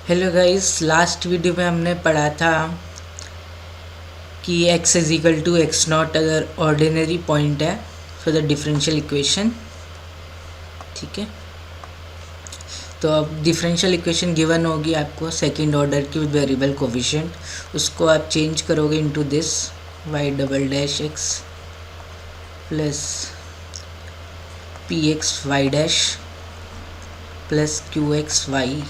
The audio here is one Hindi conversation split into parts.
हेलो गाइस, लास्ट वीडियो में हमने पढ़ा था कि x is equal to x naught अगर ऑर्डिनरी पॉइंट है फॉर द डिफरेंशियल इक्वेशन। ठीक है, तो अब डिफरेंशियल इक्वेशन गिवन होगी आपको सेकंड ऑर्डर की विद वेरिएबल कोफिशिएंट, उसको आप चेंज करोगे into this y double dash x plus p x y dash plus q x y,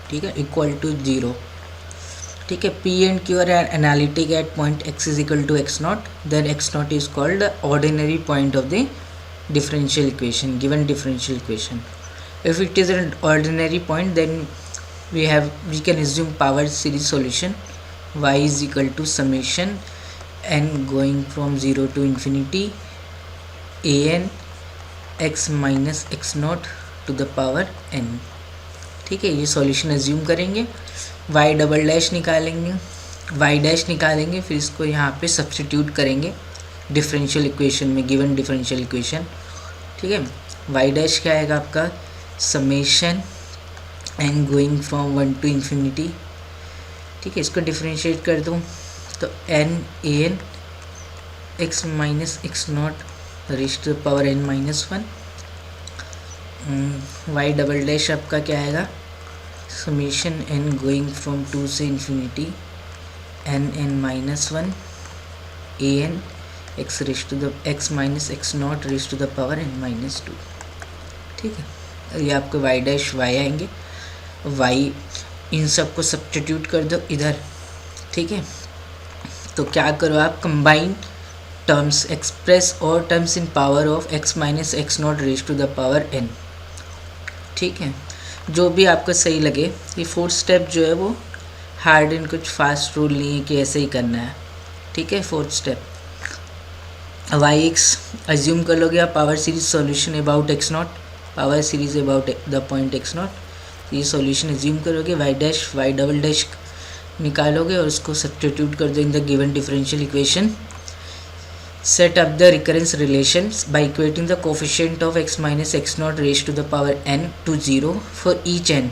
ठीक है, इक्वल टू 0। ठीक है, p and q are analytic at point x is equal to x not, then x naught is called the ordinary point of the differential equation, given differential equation. If it is an ordinary point, then we can assume power series solution y is equal to summation n going from 0 to infinity an x minus x naught to the power n। ठीक है, ये सॉल्यूशन एज्यूम करेंगे, y डबल डैश निकालेंगे, y डैश निकालेंगे, फिर इसको यहाँ पे सब्सटीट्यूट करेंगे डिफरेंशियल इक्वेशन में, गिवन डिफरेंशियल इक्वेशन। ठीक है, y डैश क्या आएगा आपका summation n going from 1 to infinity. ठीक है, इसको डिफरेंशिएट कर दूँ तो n a n x minus x naught raise to the power n minus 1। y double dash आपका क्या आएगा समेशन n गोइंग फ्रॉम 2 से infinity n minus 1 a n x raise to the x minus x naught raise to the power n minus 2। ठीक है, ये आपके y डैश y आएंगे, y इन सब को सब्स्टिट्यूट कर दो इधर। ठीक है, तो क्या करो आप कंबाइन टर्म्स, एक्सप्रेस और terms in power of x minus x naught raise to the power n। ठीक है, जो भी आपको सही लगे। ये फोर्थ स्टेप जो है वो हार्ड एंड कुछ फास्ट रूल नहीं है कि ऐसे ही करना है। ठीक है, fourth step y x assume कर लोगे आप power series solution about x naught, power series about the point x naught. ये सॉल्यूशन अज्यूम करोगे, y dash y double dash निकालोगे और उसको सब्स्टिट्यूट कर दो in the given differential equation. Set up the recurrence relations by equating the coefficient of x minus x naught raised to the power n to 0 for each n.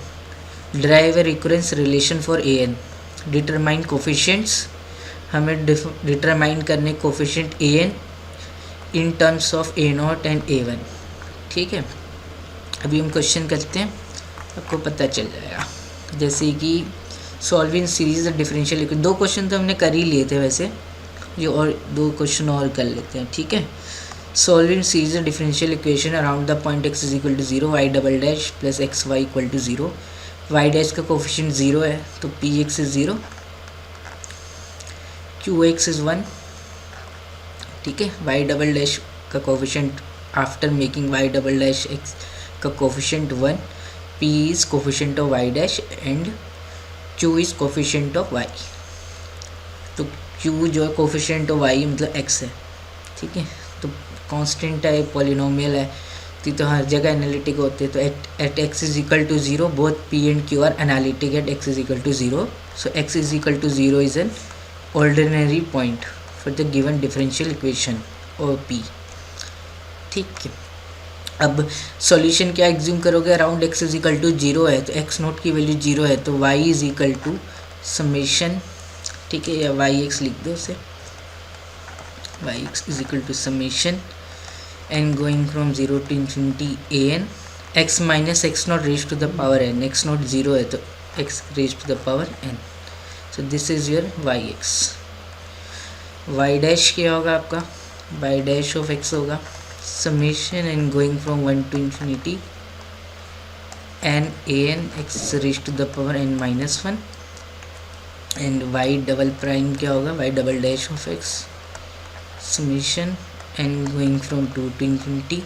Derive a recurrence relation for an. Determine coefficients, हमें डिटरमाइन करने coefficient a n in terms of a naught and a one. ठीक है, अभी हम क्वेश्चन करते हैं, आपको पता चल जाएगा। जैसे कि solve in series the differential equation, दो क्वेश्चन तो हमने कर ही लिए थे वैसे, ये और दो क्वेश्चन और कर लेते हैं। ठीक है, solve in series the differential equation around the point x is equal to 0 y double dash plus x y equal to 0। y dash का कोफिशिएंट 0 है तो p x is 0, q x is 1। ठीक है, y डबल डैश का coefficient after making y double dash x का coefficient 1, p is coefficient of y dash and q is coefficient of y। तो q जो है कोफिशिएंट ऑफ y मतलब x है। ठीक है, तो कांस्टेंट है, पॉलिनोमियल है, तो हर जगह एनालिटिक होते हैं। तो at x is equal to 0 both p and q are analytic at x is equal to 0। So x is equal to 0 is an ordinary point for the given differential equation और p। ठीक है, अब सॉल्यूशन क्या एग्ज्यूम करोगे, around x is equal to 0 है तो x नॉट की वैल्यू 0 है तो y is equal to summation. ठीक है, या वाई एक्स लिख दो उसे, y x is equal to summation n going from 0 to infinity a n x minus x naught raise to the power n. X naught 0 है तो x raise to the power n. So this is your y x. Y dash क्या होगा आपका, वाई डैश ऑफ एक्स होगा summation n going from 1 to infinity n a n x raise to the power n minus 1 and y double prime क्या होगा, y double dash of x summation n going from 2 to infinity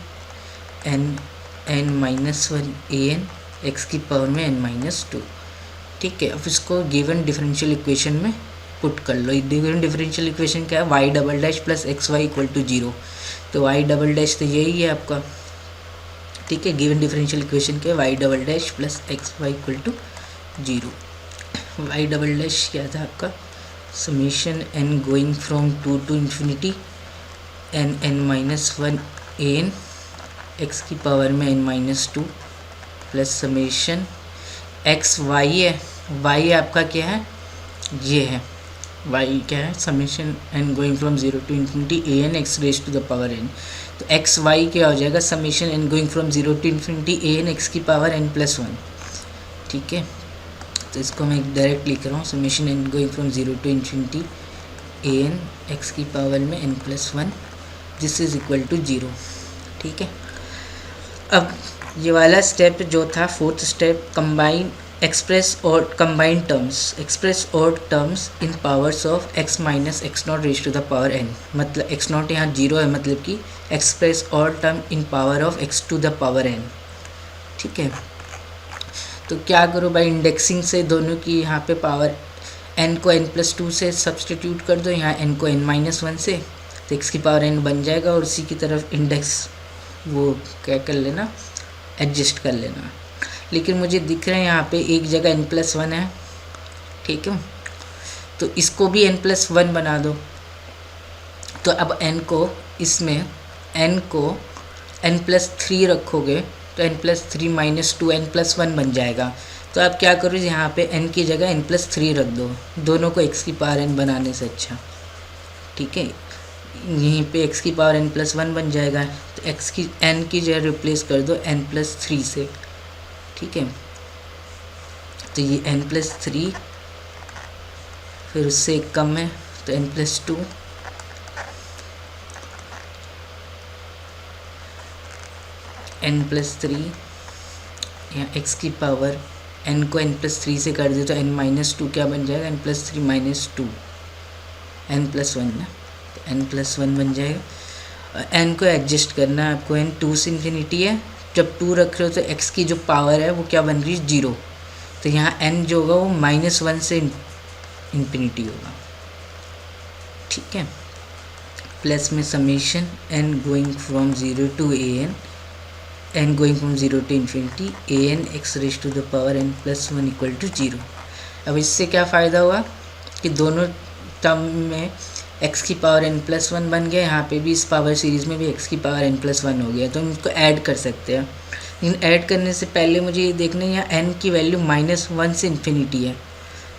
n minus 1 a n x की पावर में एन माइनस 2। ठीक है, अब इसको गिवन डिफरेंशियल इक्वेशन में पुट कर लो। गिवन डिफरेंशियल इक्वेशन क्या है, y double dash plus x y equal to 0। तो वाई डबल डैश तो यही है आपका। ठीक है, गिवन डिफरेंशियल इक्वेशन क्या है, y double dash plus x y equal to 0। Y double dash क्या था आपका summation n going from 2 to infinity n minus 1 a n x की पावर में n minus 2 plus summation x y है, वाई आपका क्या है, ये है वाई क्या है, summation n going from zero to infinity a n x raise to the power n. तो एक्स वाई क्या हो जाएगा, summation n going from zero to infinity a n x की पावर एन प्लस वन। ठीक है, तो इसको मैं डायरेक्ट लिख रहा हूँ, summation n going from zero to infinity a n x की पावर में n plus one, this is equal to zero. ठीक है, अब ये वाला स्टेप जो था फोर्थ स्टेप, कंबाइन एक्सप्रेस और कंबाइन टर्म्स, एक्सप्रेस और terms in powers of x minus x naught raise to the power n. मतलब एक्स नॉट यहाँ जीरो है, मतलब कि एक्सप्रेस और term in power of x to the power n. ठीक है, तो क्या करो भाई, इंडेक्सिंग से दोनों की यहाँ पे पावर एन को एन प्लस टू से सब्सटीट्यूट कर दो, यहाँ एन को एन माइनस वन से, तो एक्स की पावर एन बन जाएगा, और उसी की तरफ इंडेक्स वो क्या कर लेना, एडजस्ट कर लेना। लेकिन मुझे दिख रहा है यहाँ पे एक जगह एन प्लस वन है। ठीक है, तो इसको भी एन प्लस वन बना दो। तो अब एन को इसमें एन को एन प्लस थ्री रखोगे तो n plus three minus two n plus one बन जाएगा। तो आप क्या करो, यहाँ पे एन की जगह एन प्लस थ्री रख दो, दोनों को एक्स की पावर एन बनाने से अच्छा। ठीक है, यहीं पे एक्स की पावर एन प्लस वन बन जाएगा, तो एक्स की एन की जगह रिप्लेस कर दो एन प्लस थ्री से। ठीक है, तो ये एन प्लस थ्री, फिर उससे एक कम है तो n plus two, n plus three, यहाँ एक्स की पावर एन को एन प्लस थ्री से कर दे तो एन माइनस टू क्या बन जाएगा, n plus three minus two, n plus one ना, तो एन प्लस वन बन जाएगा। एन को एडजस्ट करना है आपको, एन टू से इन्फिनिटी है, जब टू रख रहे हो तो एक्स की जो पावर है वो क्या बन रही है, जीरो। तो यहाँ एन जो होगा वो माइनस वन से इन्फिनिटी होगा। ठीक है, प्लस में summation n going from zero to a n going from zero to infinity a n x raise to the power n plus one equal to zero. अब इससे क्या फ़ायदा हुआ कि दोनों टर्म में एक्स की पावर एन प्लस वन बन गया, यहाँ पे भी इस पावर सीरीज़ में भी एक्स की पावर एन प्लस वन हो गया, तो हम इसको ऐड कर सकते हैं। लेकिन ऐड करने से पहले मुझे ये देखना है, यहाँ एन की वैल्यू माइनस वन से इन्फिनिटी है,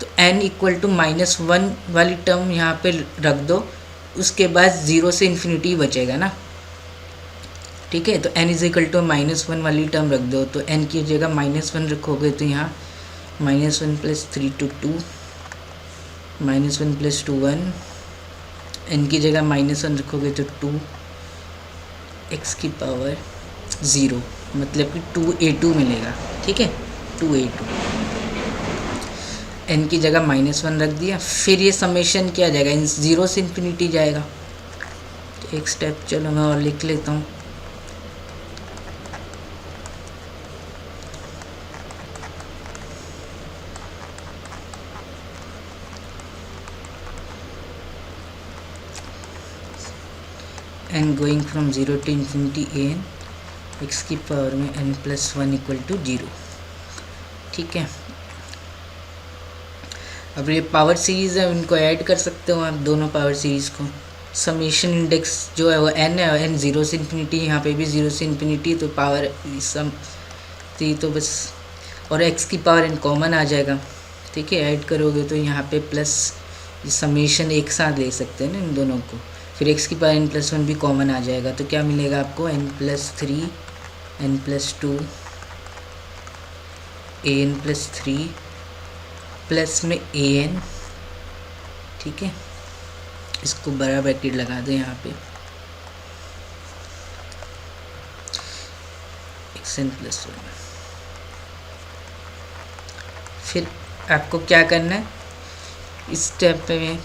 तो n equal to minus one वाली टर्म यहाँ पे रख दो, उसके बाद ज़ीरो से इन्फिनिटी बचेगा ना। ठीक है, तो n is equal to minus one वाली टर्म रख दो, तो एन की जगह माइनस वन रखोगे तो यहाँ minus one plus three two two, minus one plus two one, n की जगह माइनस वन रखोगे तो टू, एक्स की पावर ज़ीरो, मतलब कि टू ए टू मिलेगा। ठीक है, टू ए टू, एन की जगह माइनस वन रख दिया, फिर ये समेशन क्या जाएगा, इन ज़ीरो से इन्फिनिटी जाएगा। तो एक स्टेप चलो मैं और लिख लेता हूँ, n going from zero to infinity a n x की पावर में n plus one equal to zero. ठीक है, अब ये पावर सीरीज़ है, उनको ऐड कर सकते हो आप दोनों पावर सीरीज़ को। समेशन इंडेक्स जो है वो एन है, एन ज़ीरो से इन्फिनिटी, यहाँ पे भी ज़ीरो से इन्फिनिटी, तो पावर सम तो बस, और एक्स की पावर एन कॉमन आ जाएगा। ठीक है, ऐड करोगे तो यहाँ पे प्लस समेशन एक साथ ले सकते हैं ना इन दोनों को, फिर एक्स की पावर एन प्लस वन भी कॉमन आ जाएगा, तो क्या मिलेगा आपको, n plus three, n plus two, a n plus three, plus में ए एन। ठीक है, इसको बड़ा ब्रैकेट लगा दें यहाँ पे, एक्स एन प्लस वन। फिर आपको क्या करना है, इस स्टेप में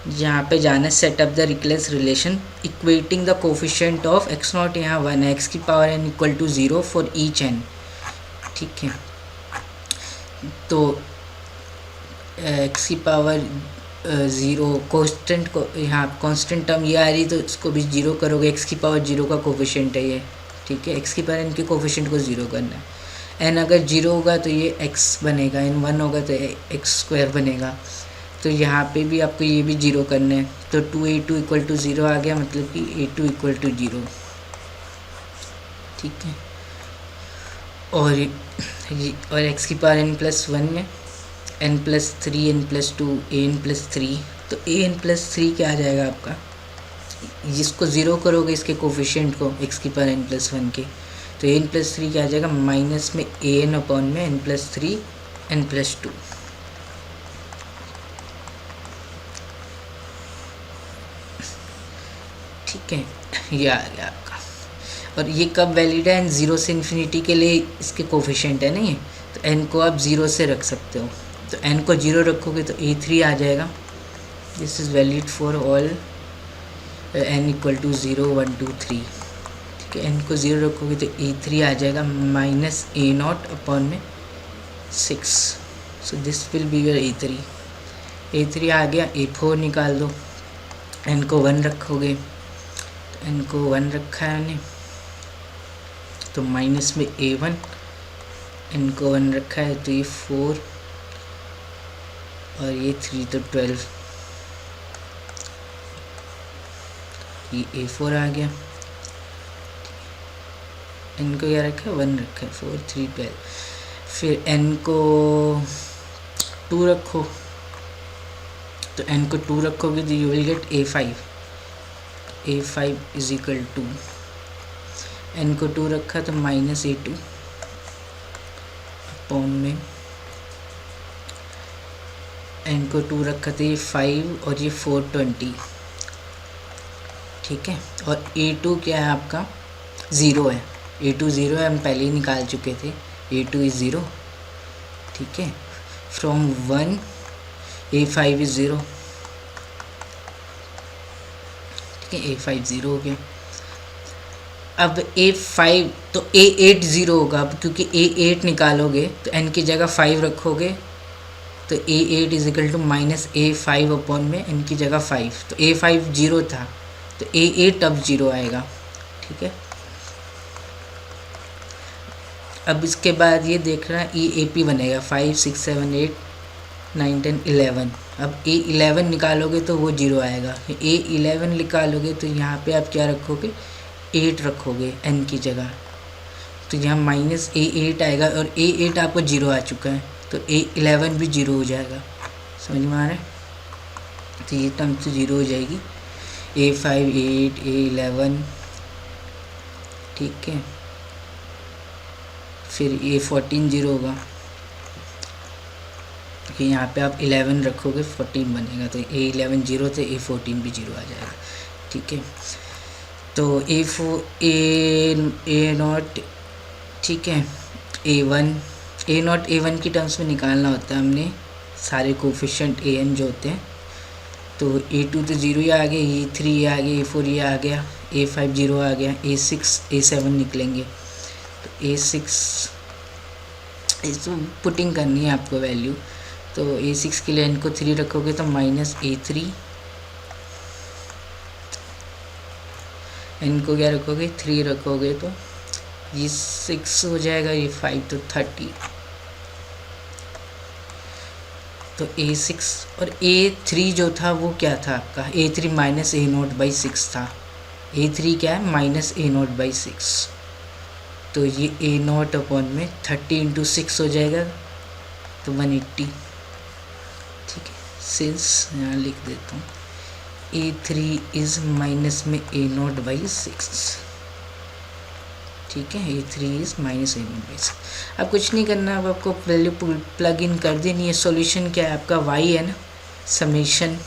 यहाँ पे जाना है, set up the recurrence relation equating the coefficient of x not, यहाँ वन है, एक्स की power n equal to zero for each n. ठीक है, तो एक्स की पावर ज़ीरो कॉन्स्टेंट को, यहाँ कॉन्स्टेंट टर्म ये आ रही, तो इसको भी ज़ीरो करोगे, एक्स की पावर ज़ीरो का कोफिशिएंट है ये। ठीक है, एक्स की पावर एन के कोफिशिएंट को ज़ीरो करना है, एन अगर जीरो होगा तो ये एक्स बनेगा, एन वन होगा तो एक्स स्क्वायर बनेगा, तो यहाँ पे भी आपको ये भी जीरो करना है, तो to a two equal to zero आ गया, मतलब कि a two equal to zero. ठीक है, और एक्स की पावर n प्लस वन में n plus three n plus two a n plus three, तो ए एन प्लस थ्री क्या आ जाएगा आपका, जिसको ज़ीरो करोगे इसके कोफिशिएंट को एक्स की पावर n प्लस वन के, तो ए एन प्लस थ्री क्या आ जाएगा, माइनस में ए एन अपॉन में n plus three n plus two. ठीक है, ये आ गया आपका। और ये कब वैलिड है, ज़ीरो से इन्फिनिटी के लिए इसके कोफिशिएंट है ना ये, तो n को आप ज़ीरो से रख सकते हो, तो n को ज़ीरो रखोगे तो a3 आ जाएगा। This is valid for all n equal to 0 1 2 3। ठीक है, n को ज़ीरो रखोगे तो a3 आ जाएगा माइनस ए नॉट अपॉन में 6। So this will be your a3 आ गया। a4 निकाल दो, n को 1 रखोगे, तो n को 1 रखा है मैंने, तो माइनस में a1, n को 1 रखा है तो ये 4 और ये 3 तो 12, ये a4 आ गया। n को क्या रखा है, 1 रखा है, 4 3 12। फिर n को 2 रखो, तो n को 2 रखोगे तो you will get a5 is equal to, n को 2 रखा तो माइनस a2 अपॉन में, n को 2 रखा तो ये 5 और ये 420। ठीक है, और a2 क्या है आपका, ज़ीरो है, a2 ज़ीरो है, हम पहले ही निकाल चुके थे, a2 इज़ ज़ीरो। ठीक है, फ्रॉम 1 a5 इज़ ज़ीरो। ठीक है, a5 ज़ीरो हो गया। अब a5 तो a8 ज़ीरो होगा, अब क्योंकि a8 निकालोगे तो n की जगह 5 रखोगे, तो a8 is equal to minus a5 upon में n की जगह 5, तो a5 ज़ीरो था तो a8 अब ज़ीरो आएगा। ठीक है, अब इसके बाद ये देखना EAP बनेगा 5 6 7 8 9 10 11। अब A11 निकालोगे तो वो ज़ीरो आएगा, A11 निकालोगे तो यहाँ पे आप क्या रखोगे, 8 रखोगे n की जगह, तो यहाँ माइनस A8 आएगा, और A8 आपको ज़ीरो आ चुका है तो A11 भी ज़ीरो हो जाएगा। समझ में आ रहा है, तो ये टर्म तो ज़ीरो हो जाएगी, A5 A8 A11। ठीक है, फिर A14 ज़ीरो होगा, कि यहाँ पे आप 11 रखोगे 14 बनेगा, तो A11 ज़ीरो तो A14 भी ज़ीरो आ जाएगा। ठीक है, तो A नॉट, ठीक है, A नॉट A1 की टर्म्स में निकालना होता है हमने सारे कोफिशिएंट an जो होते हैं, तो A2 तो ज़ीरो ही आ गया, A3 आ गया, A4 ये आ गया, A5 ज़ीरो आ गया, A6 A7 निकलेंगे, तो A6 इसको पुटिंग करनी है आपको वैल्यू, तो A6 के लिए n को 3 रखोगे तो माइनस A3, n को क्या रखोगे 3 रखोगे तो ये 6 हो जाएगा, ये 5 तो 30, तो A6 और A3 जो था वो क्या था आपका, A3 माइनस A0 बाई 6 था, A3 क्या है माइनस A0 बाई 6, तो ये A0 अपॉन में 30 इंटू 6 हो जाएगा तो 180। ठीक है, सिंस यहाँ लिख देता हूँ A3 इज़ माइनस में A0 बाई 6। ठीक है, A3 is minus A0 by 6। अब कुछ नहीं करना, अब आपको वैल्यू प्लग इन कर देनी है। सॉल्यूशन क्या है आपका, y है ना, समेशन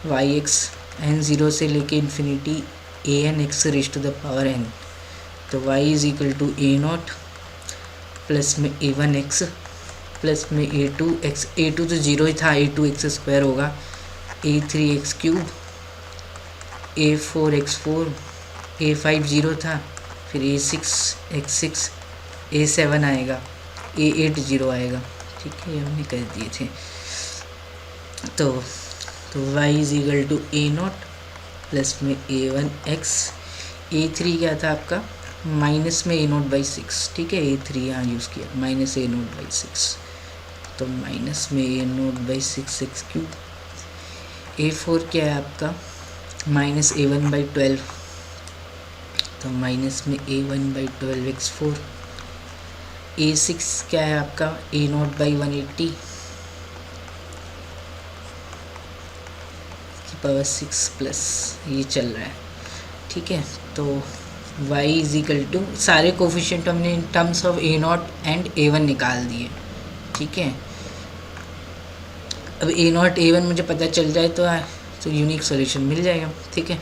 yx n ज़ीरो से लेके infinity an x raise to the power n, तो y is equal to A0 plus में A1x प्लस में A2x, A2 तो ज़ीरो ही था, A2x स्क्वायर होगा, A3x cube, A4x4, A5 zero था, फिर A6x6, A7 आएगा, A8 ज़ीरो आएगा। ठीक है, ये हमने कर दिए थे। तो y is equal to A0 plus में A1x, A3 क्या था आपका माइनस में A0 बाई 6। ठीक है, A3 यहाँ यूज़ किया, माइनस A0 बाई 6, तो माइनस में A0 by 6 x cube. A4 क्या है आपका माइनस A1 बाई 12, तो माइनस में A1 बाई 12 x4, A6 क्या है आपका A0 बाई 180 की पावर 6 प्लस ये चल रहा है, ठीक है। तो y इज इक्वल टू, सारे कोफिशिएंट हमने इन terms of A0 and A1 निकाल दिए, ठीक है। अब A0 A1 मुझे पता चल जाए तो यूनिक सॉल्यूशन मिल जाएगा, ठीक है।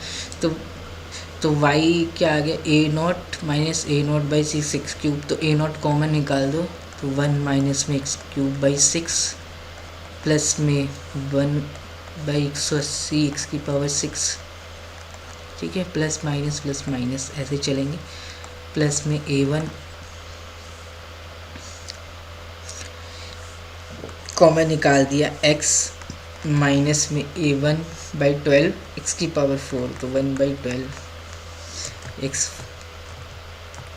तो y क्या आ गया A0 minus A0 by six x cube, तो A0 कॉमन निकाल दो तो 1 माइनस में एक्स क्यूब बाई 6 प्लस में 1 बाई 180 एक्स की पावर 6, ठीक है। प्लस माइनस ऐसे चलेंगे। प्लस में A1 कॉमन निकाल दिया, x माइनस में A1 बाई 12 एक्स की पावर 4, तो 1 बाई 12 एक्स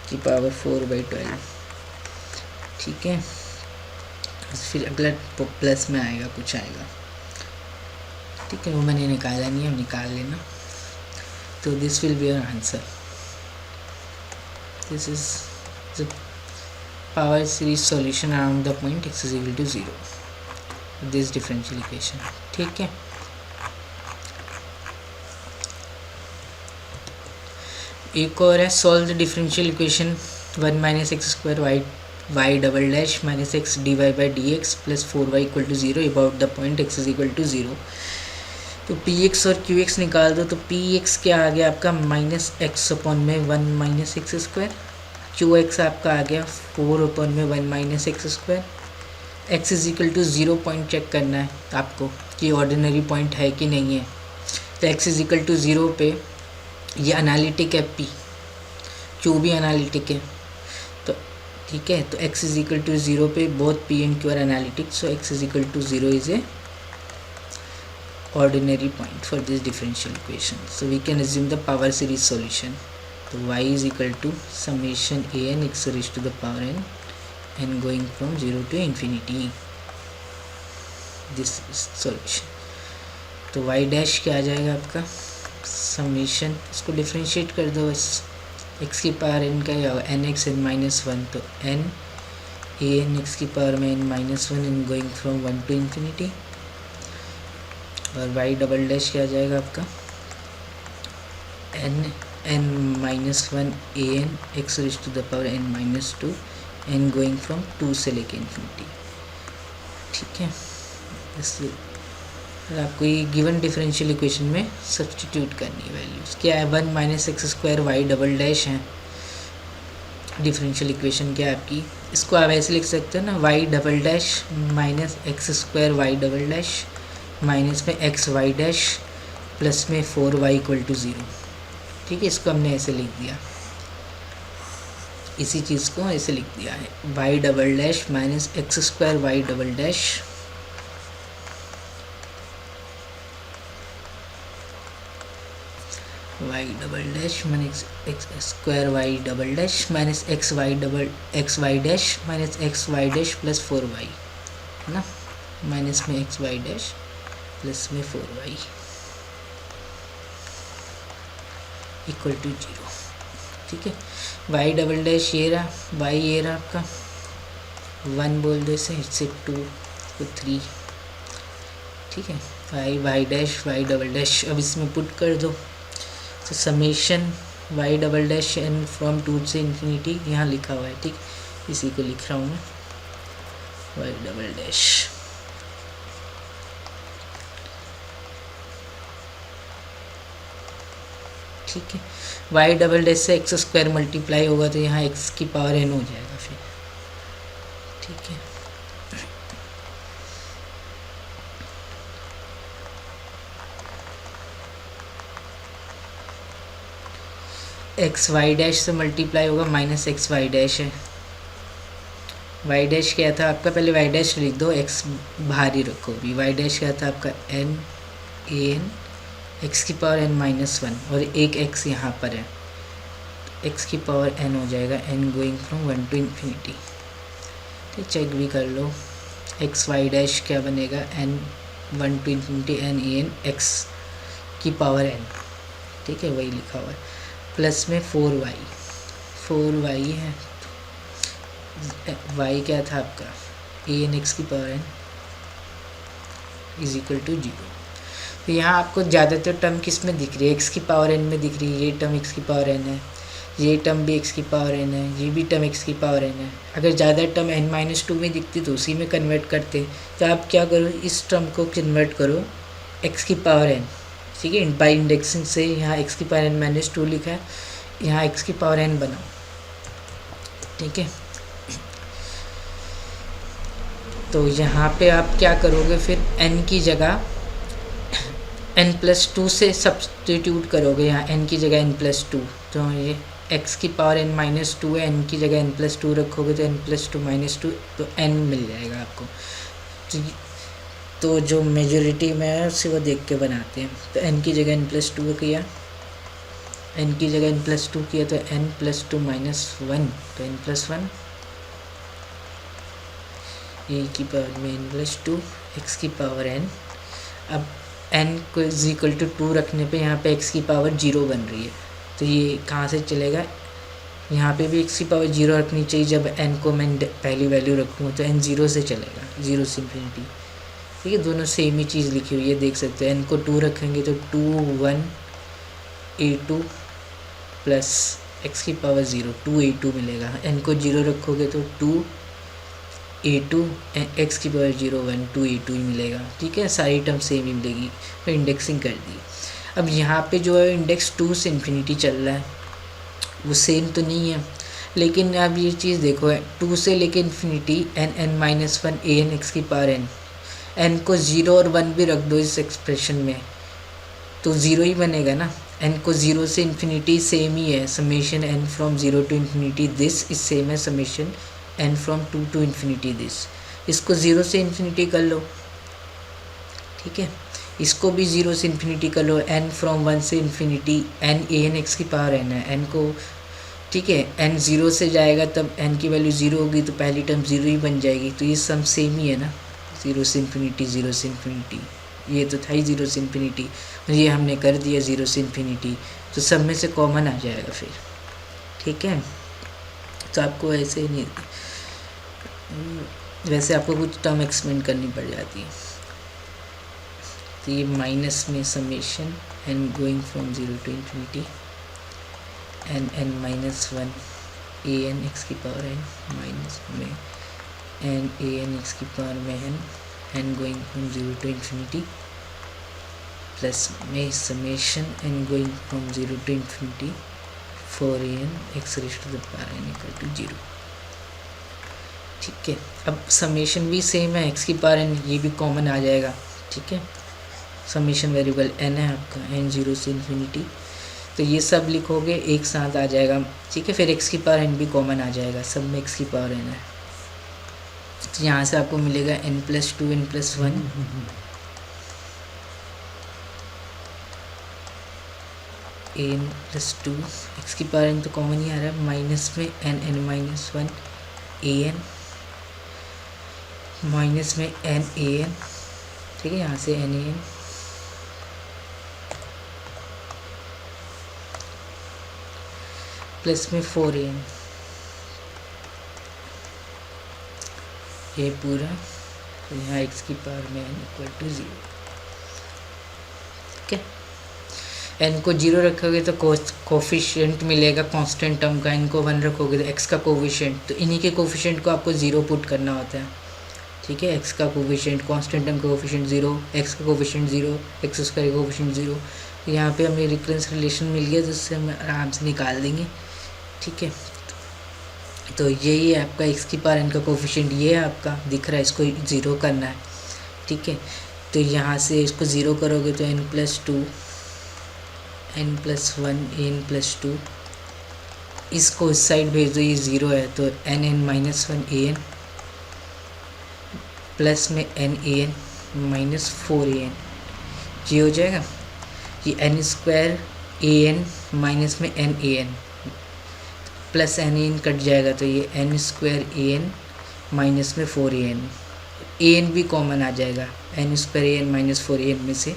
की पावर 4 बाई 12, ठीक है। फिर अगला प्लस में आएगा, कुछ आएगा, ठीक है। वो मैंने निकाला नहीं है, अब निकाल लेना। तो this will be your answer. This is the power series solution around the point x is equal to 0, this differential equation, ठीक है। एक और है, solve the differential equation 1 minus x square y double dash minus x d y by d x plus 4y equal to 0 about the point x is equal to 0। तो px और qx निकाल दो, तो px क्या आ गया आपका माइनस एक्स अपॉन में 1 माइनस एक्स स्क्वायर, qx आपका आ गया 4 अपॉन में 1 minus x square. x is equal to 0 point check करना है आपको कि ऑर्डिनरी पॉइंट है कि नहीं है। तो x इज इक्वल टू 0 पे ये एनालिटिक है, p q भी एनालिटिक है, तो ठीक है। तो x इज इक्वल टू 0 पे both p and q are analytic, so x is equal to 0 is a ordinary point for this differential equation. So we can assume the power series solution. So y is equal to summation a n x raised to the power n going from 0 to infinity. This is solution. तो y डैश क्या आ जाएगा आपका समेशन, इसको डिफ्रेंशिएट कर दो बस, x की पावर n का क्या होगा एन एक्स एन माइनस 1, तो n a n x की पावर में n minus 1 n going from 1 to infinity, और y डबल डैश क्या आ जाएगा आपका n minus 1 a n x raise to the power n minus 2 n going from 2 से लेके इन्फिनिटी, ठीक है। इसलिए आपको ये गिवन डिफरेंशियल इक्वेशन में सब्स्टिट्यूट करनी है वैल्यूज़, क्या है 1 minus x square y double dash है डिफरेंशियल इक्वेशन, क्या है आपकी, इसको आप ऐसे लिख सकते हो ना, y double dash minus x square y double dash minus में एक्स वाई डैश प्लस में 4y इक्वल टू 0, ठीक है। इसको हमने ऐसे लिख दिया, इसी चीज़ को ऐसे लिख दिया है, y double dash minus x square y double dash y double dash minus x square y double dash minus x y dash minus x y dash plus 4y, है ना, माइनस में एक्स वाई डैश प्लस में 4y इक्वल टू 0, ठीक है। y डबल डैश ये रहा, y ये रहा आपका 1 बोल दो इसे, इससे 2 को 3, ठीक है। y डबल डैश अब इसमें पुट कर दो, तो summation y double dash n from 2 से इन्फिनिटी यहाँ लिखा हुआ है, ठीक, इसी को लिख रहा हूँ मैं, y डबल डैश ठीक है। वाई डबल डैश से एक्स स्क्वायर मल्टीप्लाई होगा तो यहाँ एक्स की पावर n हो जाएगा फिर, ठीक है। एक्स वाई डैश से मल्टीप्लाई होगा माइनस एक्स वाई डैश है, वाई डैश क्या था आपका, पहले वाई डैश लिख दो, एक्स बाहर ही रखो अभी, वाई डैश क्या था आपका n a n एक्स की पावर n माइनस 1 और एक x यहाँ पर है, x की पावर n हो जाएगा n going from 1 to infinity, ठीक, चेक भी कर लो, एक्स वाई डैश क्या बनेगा n 1 to infinity n a n x की पावर n, ठीक है, वही लिखा हुआ है, प्लस में 4y है, वाई क्या था आपका ए एन एक्स की power n is equal to zero. तो यहाँ आपको ज़्यादातर टर्म किस में दिख रही है, एक्स की पावर एन में दिख रही है। ये टर्म एक्स की पावर एन है, ये टर्म भी एक्स की पावर एन है, ये भी टर्म एक्स की पावर एन है। अगर ज़्यादा टर्म एन माइनस टू में दिखती तो उसी में कन्वर्ट करते। तो आप क्या करो, इस टर्म को कन्वर्ट करो एक्स की पावर एन, ठीक है। बाई इंडेक्सिंग से यहाँ एक्स की पावर एन माइनस टू लिखा है, यहाँ एक्स की पावर एन बनाओ, ठीक है। तो यहाँ पे आप क्या करोगे, फिर n की जगह n+2 से सब्सटीट्यूट करोगे। यहाँ n की जगह n+2, तो ये x की पावर n माइनस टू है, n की जगह n+2 रखोगे तो n+2 माइनस टू, तो n मिल जाएगा आपको। तो जो मेजोरिटी में है उसे वो देख के बनाते हैं। तो n की जगह n+2 किया, n की जगह n+2 किया तो n+2 माइनस वन, तो n+1 ए की पावर में n+2 एक्स की पावर n। अब n को इज इक्वल टू 2 रखने पे यहाँ पे x की पावर 0 बन रही है, तो ये कहाँ से चलेगा, यहाँ पे भी x की पावर 0 रखनी चाहिए। जब n को मैं पहली वैल्यू रखूँगा तो n 0 से चलेगा, 0 से इन्फिनिटी, ठीक है। दोनों सेम ही चीज़ लिखी हुई है, देख सकते हैं। n को 2 रखेंगे तो 2 1 a2 प्लस एक्स की पावर 0 2a2 मिलेगा। n को 0 रखोगे तो 2a2 एक्स की पावर 0 1 2a2 ही मिलेगा, ठीक है। सारी टर्म सेम ही मिलेगी, तो इंडेक्सिंग कर दी। अब यहाँ पे जो है इंडेक्स 2 से इन्फिनिटी चल रहा है, वो सेम तो नहीं है, लेकिन अब ये चीज़ देखो, 2 से लेके infinity n minus one a n x की पावर n को 0 और 1 भी रख दो इस एक्सप्रेशन में तो 0 ही बनेगा ना। n को 0 से इन्फिनिटी सेम ही है, summation n from 0 to infinity this is same है summation n from 2 to infinity this. इसको 0 से इन्फिनिटी कर लो, ठीक है। इसको भी 0 से इन्फिनिटी कर लो, n फ्रॉम 1 से infinity n a n x की पावर n है, n को, ठीक है। n 0 से जाएगा तब n की वैल्यू 0 होगी, तो पहली टर्म 0 ही बन जाएगी। तो ये सम सेम ही है ना, 0 से इन्फिनिटी 0 से इन्फिनिटी, ये तो था ही 0 से इन्फिनिटी, और ये हमने कर दिया 0 से इन्फिनिटी, तो सब में से कॉमन आ जाएगा फिर, ठीक है। तो आपको ऐसे ही नहीं, वैसे आपको कुछ टर्म एक्सपेंड करनी पड़ जाती है। तो ये माइनस में summation n going from 0 to infinity n minus one a n x की पावर n माइनस में n ए एन एक्स की पावर में n going from 0 to infinity plus में summation n going from 0 to infinity 4an x raise to the power n equal to 0, ठीक है। अब समेशन भी सेम है, x की पावर n, ये भी कॉमन आ जाएगा, ठीक है। समेशन वेरिएबल n है आपका, n 0 से इन्फिनिटी, तो ये सब लिखोगे एक साथ आ जाएगा, ठीक है। फिर x की पावर n भी कॉमन आ जाएगा, सब में x की पावर n है। तो यहाँ से आपको मिलेगा n+2 n+1 n+2 एक्स की पावर n तो कॉमन ही आ रहा है, माइनस में n minus one a N minus में n ए एन, ठीक है। यहाँ से n ए एन प्लस में 4an, ये पूरा, तो यहाँ x की पावर में n इक्वल टू 0, ठीक है। n को 0 रखोगे तो कोफिशिएंट मिलेगा कांस्टेंट टर्म का, n को 1 रखोगे तो x का कोफिशिएंट, तो इन्हीं के कोफिशिएंट को आपको 0 पुट करना होता है, ठीक है। x का कोफिशिएंट, कांस्टेंट टर्म का कोफिशिएंट 0, x का कोफिशिएंट 0, एक्स स्क्वायर का कोफिशिएंट 0। तो यहाँ पे हमें रिकरेंस रिलेशन मिल गया, जिससे हम आराम से निकाल देंगे, ठीक है। तो यही है आपका x की पावर n का कोफिशिएंट, ये है आपका दिख रहा है, इसको 0 करना है, ठीक है। तो यहाँ से इसको 0 करोगे तो n+2 n+1 n+2, इसको इस साइड भेज दो, ये 0 है, तो n minus one a n plus में n a N minus 4an, ये हो जाएगा। ये n square A N minus में n a n plus n a N cut जाएगा, तो ये n square A N minus में 4an, ए एन भी कॉमन आ जाएगा, n square A N minus 4an में से,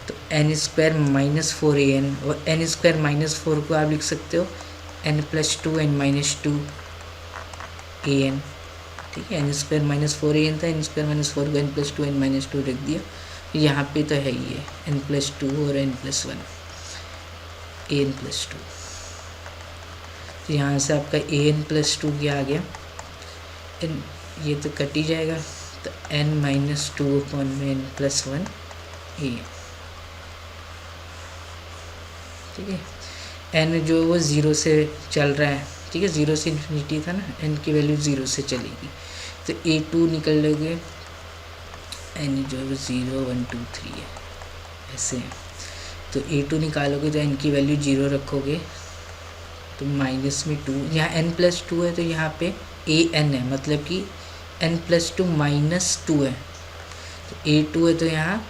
तो n स्क्वायर माइनस 4an, और n स्क्वायर माइनस 4 को आप लिख सकते हो n+2 n-2, ए एन, ठीक है। एन स्क्वायर माइनस 4 था, एन स्क्वायर माइनस 4 को n plus two n minus two रख दिया। यहाँ पे तो है ही है एन प्लस टू और n plus one, a n plus two. तो यहाँ से आपका ए एन प्लस टू क्या आ गया, एन ये तो कट ही जाएगा, तो एन माइनस टू अपॉन में एन प्लस वन ए, ठीक है। एन जो वो ज़ीरो से चल रहा है, ठीक है, ज़ीरो से इन्फिनिटी था ना, एन की वैल्यू ज़ीरो से चलेगी। तो ए टू निकल लोगे, एन जो है वो 0 1 2 3 है, ऐसे है। तो ए टू निकालोगे तो एन की वैल्यू 0 रखोगे, तो माइनस में 2, यहाँ एन प्लस टू है तो यहाँ पे ए एन है, मतलब कि एन प्लस टू माइनस 2 है। तो ए टू है तो यहाँ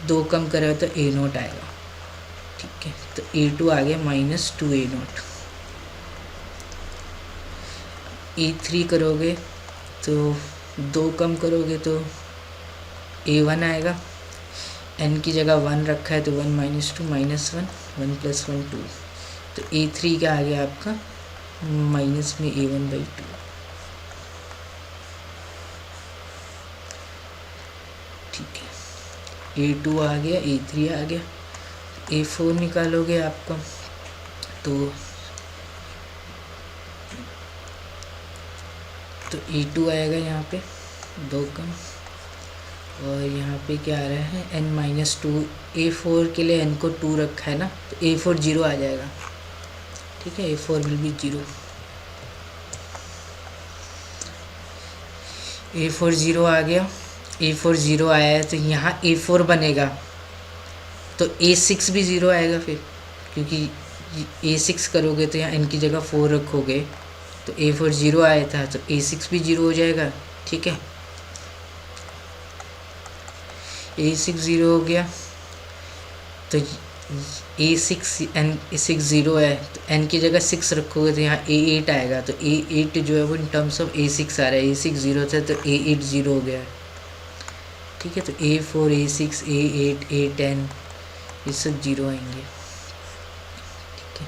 2 कम करेगा तो ए नोट आएगा, ठीक है। तो ए टू आ गया माइनस 2 ए नोट। ए थ्री करोगे तो 2 कम करोगे तो ए वन आएगा, एन की जगह 1 रखा है तो 1 माइनस टू माइनस 1, 1 प्लस 1 2। तो ए थ्री क्या आ गया आपका, माइनस में ए वन बाई टू, ठीक है। ए टू आ गया, ए थ्री आ गया। ए फोर निकालोगे आपका तो ए टू आएगा यहाँ पे 2 कम, और यहाँ पे क्या आ रहा है एन माइनस टू। ए फोर के लिए एन को 2 रखा है ना, तो ए फोर 0 आ जाएगा, ठीक है। A four will be 0, a four 0 आ गया। ए फोर 0 आया है तो यहाँ ए फोर बनेगा, तो ए सिक्स भी 0 आएगा फिर, क्योंकि ए सिक्स करोगे तो यहाँ एन की जगह 4 रखोगे, तो ए फोर 0 आया था तो ए सिक्स भी 0 हो जाएगा, ठीक है। ए सिक्स 0 हो गया, तो ए सिक्स एन सिक्स 0 है, तो एन की जगह 6 रखोगे तो यहाँ ए 8 आएगा, तो ए 8 जो है वो in terms of a six आ रहा है। ए सिक्स 0 था तो ए 8 0 हो गया, ठीक है। तो ए फोर ए सिक्स ए 8 ए 10 ये सब 0 आएंगे, ठीक है।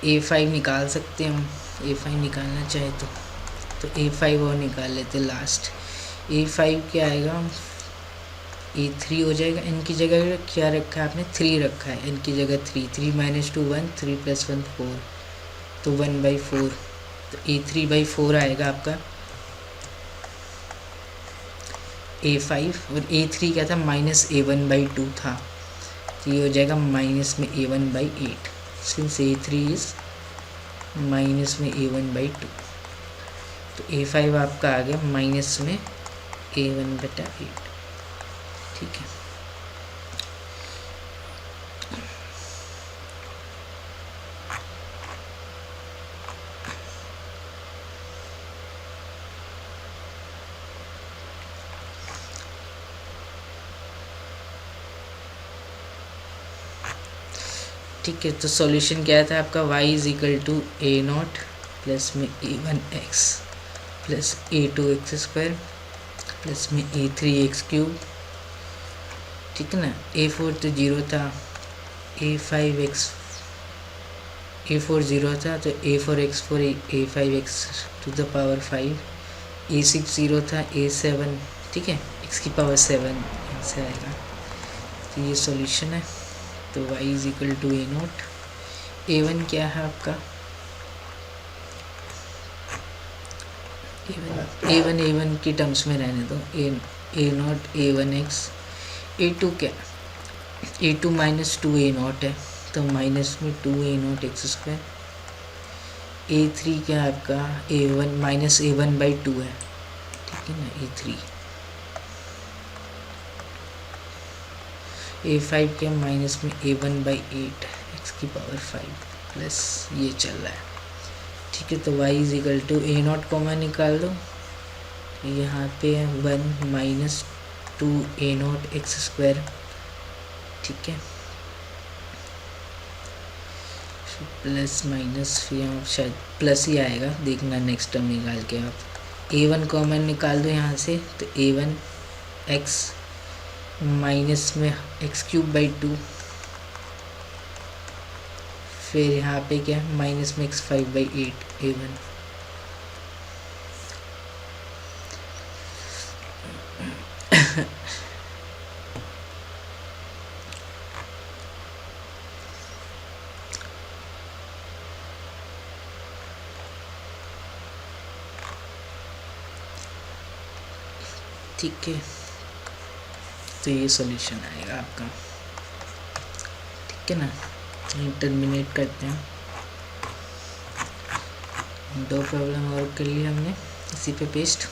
ए फाइव निकाल सकते हैं हम, ए फाइव निकालना चाहे तो ए फाइव और निकाल लेते लास्ट। ए फाइव क्या आएगा, ए थ्री हो जाएगा। एन की जगह क्या रखा है आपने, 3 रखा है, एन की जगह 3, 3 माइनस टू 1, 3 प्लस 1 4, तो 1/4, तो ए 3/4 आएगा आपका ए फाइव। और ए थ्री क्या था, माइनस ए 1/2 था, तो ये हो जाएगा माइनस में a 1/8, since A three is minus में ए 1/2। तो ए फाइव आपका आ गया माइनस में ए 1/8, ठीक है। ठीक है, तो सॉल्यूशन क्या था आपका, y is equal to a naught plus में a one x plus a two x square plus में ए थ्री एक्स क्यूब, ठीक है ना। ए फोर तो 0 था, a five x, a four 0 था तो a four x four a five x to the power 5, a six 0 था, ए सेवन, ठीक है, एक्स की पावर 7 ऐसे आएगा। तो ये सॉल्यूशन है। तो y is equal to a naught, a one क्या है आपका, ए वन की टर्म्स में रहने दो, a naught a one x. A two क्या, a two minus two a naught है, तो माइनस में 2 a naught x square. A three क्या है आपका, ए वन माइनस ए 1/2 है, ठीक है ना, ए थ्री। ए फाइव क्या, माइनस में ए 1/8 एक्स की पावर 5 प्लस ये चल रहा है, ठीक है। तो y is equal to a naught common निकाल दो, यहाँ पे 1 minus 2 a naught x square, ठीक है, प्लस माइनस, फिर यहाँ शायद प्लस ही आएगा, देखना नेक्स्ट टर्म निकाल के आप। ए वन कॉमन निकाल दो यहाँ से, तो ए वन एक्स माइनस में एक्स क्यूब बाई 2, फिर यहाँ पे क्या माइनस में x5/8 a1, ठीक है, तो ये सॉल्यूशन आएगा आपका। ठीक है ना, चलिए टर्मिनेट करते हैं। 2 प्रॉब्लम और कर लिया हमने इसी पे पेस्ट।